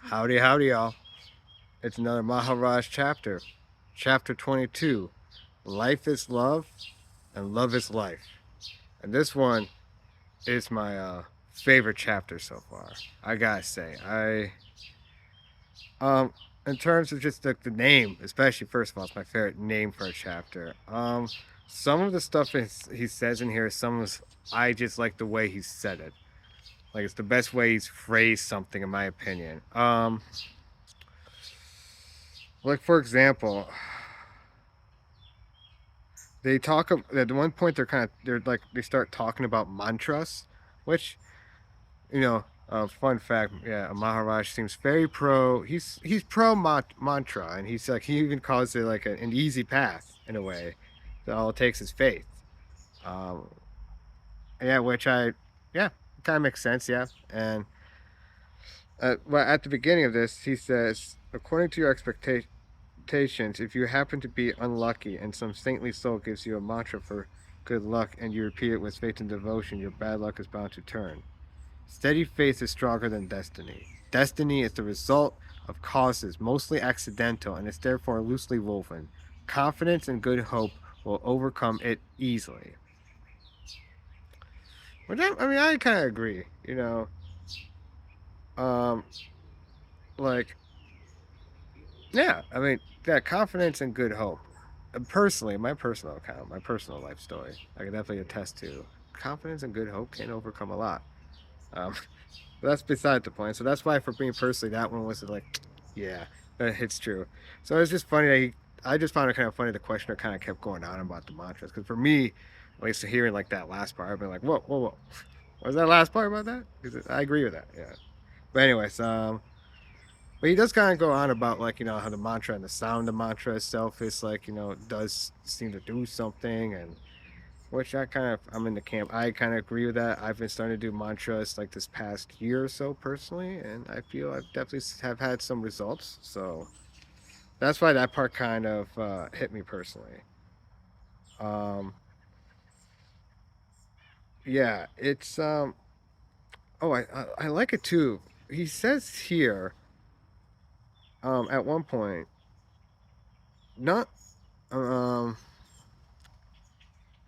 Howdy, howdy, y'all. It's another Maharaj chapter. Chapter 22. Life is love and love is life. And this one is my favorite chapter so far. I gotta say. In terms of just the name, especially first of all, it's my favorite name for a chapter. Some of the stuff he says in here, I just like the way he said it. Like it's the best way he's phrased something, in my opinion. Like for example, at one point they start talking about mantras, which you know fun fact, yeah, Maharaj seems very pro. He's pro mantra, and he even calls it like an easy path in a way. That all it takes is faith. Um, yeah, which I yeah kind of makes sense. Yeah, and well, at the beginning of this, he says, according to your expectations, if you happen to be unlucky and some saintly soul gives you a mantra for good luck and you repeat it with faith and devotion, your bad luck is bound to turn. Steady faith is stronger than destiny. Destiny is the result of causes mostly accidental and is therefore loosely woven. Confidence and good hope will overcome it easily. I kind of agree. Um, like yeah, that confidence and good hope. Personally, my personal account, my personal life story, I can definitely attest to. Confidence and good hope can overcome a lot. Um, but that's beside the point. So that's why, for me personally, that one was like, yeah, that hits true. So it's just funny that I just found it kind of funny the questioner kind of kept going on about the mantras. Because for me, at least hearing like that last part, I've been like, whoa, whoa, whoa. Was that last part about that? Because I agree with that, yeah. But anyways, but he does kind of go on about like how the mantra and the sound of mantra itself is like does seem to do something, and which I'm in the camp. I kind of agree with that. I've been starting to do mantras like this past year or so personally, and I feel I've definitely have had some results. So that's why that part kind of hit me personally. Um, yeah, it's I like it too. He says here at one point not um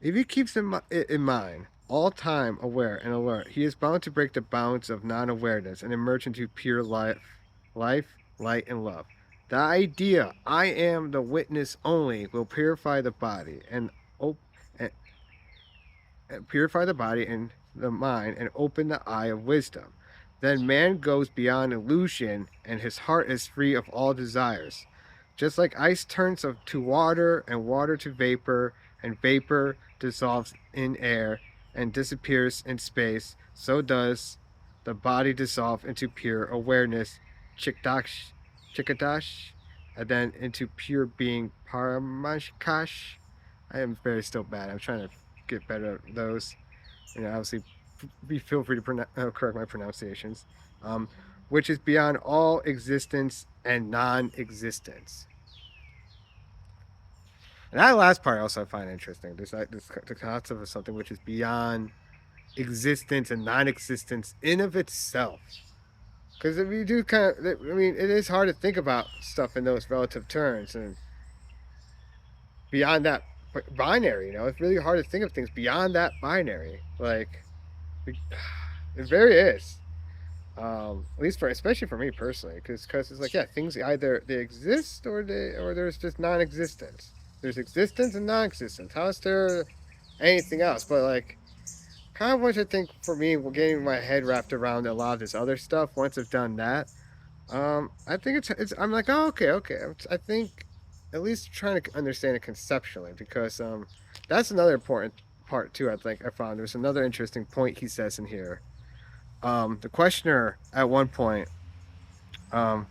if he keeps in mind, all time aware and alert, he is bound to break the bounds of non awareness and emerge into pure life, light, and love. The idea, I am the witness only, will purify the body op- and, and purify the body and the mind and open the eye of wisdom. Then man goes beyond illusion and his heart is free of all desires. Just like ice turns to water and water to vapor and vapor dissolves in air and disappears in space, so does the body dissolve into pure awareness, chikdash, chikadash, and then into pure being, paramashkash. I am very still bad. I'm trying to get better at those. Obviously, feel free to correct my pronunciations. Um, which is beyond all existence and non-existence. And that last part also I find interesting. This the concept of something which is beyond existence and non-existence in of itself. Because if you do it is hard to think about stuff in those relative terms and beyond that binary. It's really hard to think of things beyond that binary. Like it very is. At least especially for me personally, because it's like yeah, things either they exist or there's just non-existence. There's existence and non-existence. How is there anything else? But like kind of what I think for me, getting my head wrapped around a lot of this other stuff. Once I've done that, I think it's I'm like oh okay. I think at least trying to understand it conceptually because that's another important part too. I think I found there's another interesting point he says in here. The questioner at one point, um,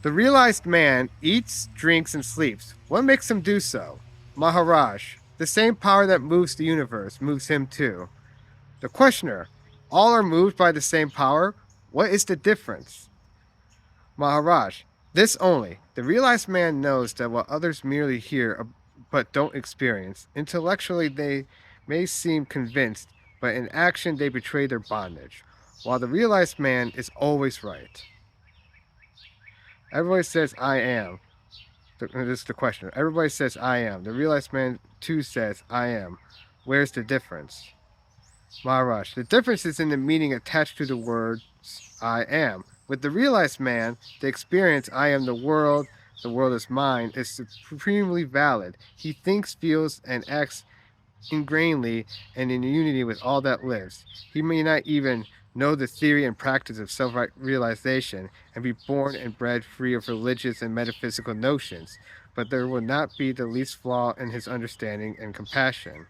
the realized man eats, drinks, and sleeps. What makes him do so? Maharaj, the same power that moves the universe moves him too. The questioner, all are moved by the same power. What is the difference? Maharaj, this only. The realized man knows that what others merely hear but don't experience, intellectually they may seem convinced, but in action they betray their bondage, while the realized man is always right. Everybody says I am. This is the question. Everybody says I am. The realized man too says I am. Where's the difference? Maharash. The difference is in the meaning attached to the words I am. With the realized man, the experience I am the world is mine, is supremely valid. He thinks, feels, and acts ingrainedly and in unity with all that lives. He may not even know the theory and practice of self realization and be born and bred free of religious and metaphysical notions, but there will not be the least flaw in his understanding and compassion.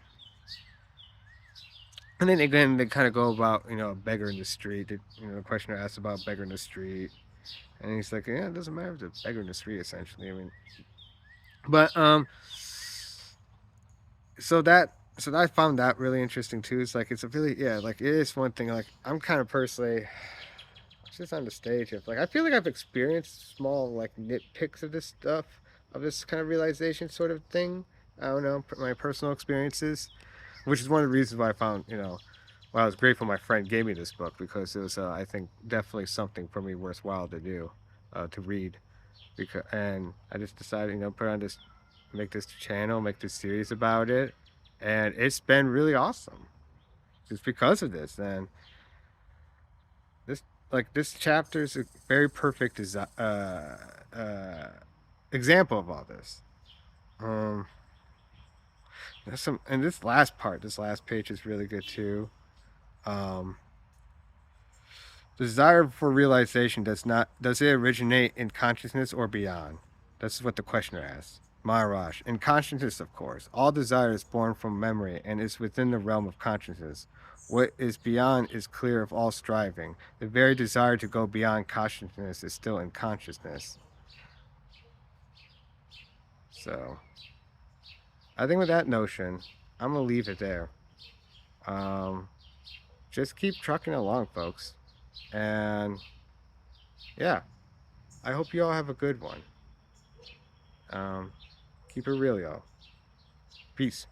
And then again, they kind of go about, a beggar in the street. The questioner asks about beggar in the street, and he's like, yeah, it doesn't matter if it's a beggar in the street, essentially. I mean, but so I found that really interesting too. It's like it's a really like it is one thing. Like I'm kind of personally just on the stage of like I feel like I've experienced small like nitpicks of this stuff, of this kind of realization sort of thing. I don't know my personal experiences, which is one of the reasons why I found why I was grateful my friend gave me this book, because it was I think definitely something for me worthwhile to do, to read, because and I just decided put on this, make this channel, make this series about it, and it's been really awesome just because of this. And this this chapter is a very perfect uh, example of all this. Um, there's some, and this last part, this last page is really good too. Um, Desire for realization does it originate in consciousness or beyond? That's what the questioner asks. Maharaj, in consciousness, of course. All desire is born from memory and is within the realm of consciousness. What is beyond is clear of all striving. The very desire to go beyond consciousness is still in consciousness. So, I think with that notion, I'm gonna leave it there. Um, just keep trucking along, folks, and yeah, I hope you all have a good one. Um, Keep it real, y'all. Peace.